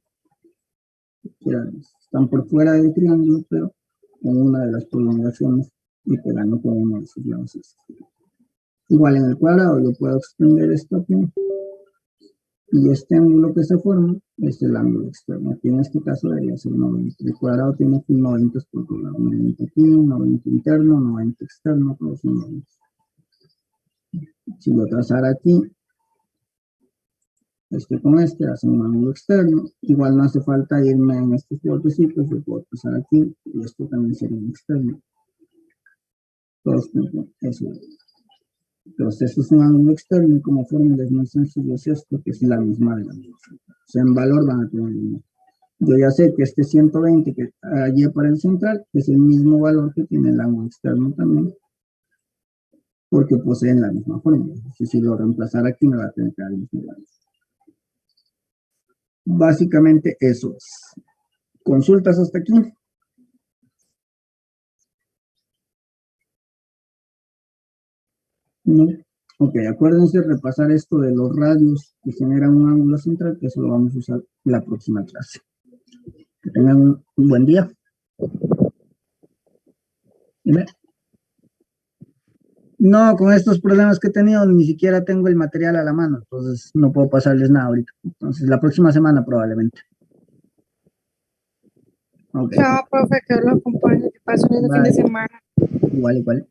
Están por fuera del triángulo, pero en una de las prolongaciones y pegando con uno de sus lados. Igual en el cuadrado yo puedo extender esto aquí y este ángulo que se forma es el ángulo externo. Aquí en este caso debería ser 90. El cuadrado tiene aquí 90 por todo lado. 90 aquí, 90 interno, 90 externo, todos son 90. Si lo trazara aquí, este con este hace un ángulo externo. Igual no hace falta irme en estos bordecitos, yo puedo trazar aquí y esto también sería un externo. Todos cumplen eso. Entonces eso es un ángulo externo y como fórmula es muy sencillo, es esto, que es la misma de la misma. O sea, en valor van a tener el mismo. Yo ya sé que este 120 que allí para el central es el mismo valor que tiene el ángulo externo también. porque poseen la misma fórmula. Si lo reemplazara aquí me va a tener que dar el mismo valor. Básicamente eso es. ¿Consultas hasta aquí? No. Ok, acuérdense repasar esto de los radios que generan un ángulo central, que eso lo vamos a usar en la próxima clase. Que tengan un buen día. Dime. No, con estos problemas que he tenido, ni siquiera tengo el material a la mano, entonces no puedo pasarles nada ahorita. Entonces, la próxima semana probablemente. Ok, Chao, profe, que Dios lo acompañe, que pase un lindo fin de bye. semana. Igual, igual.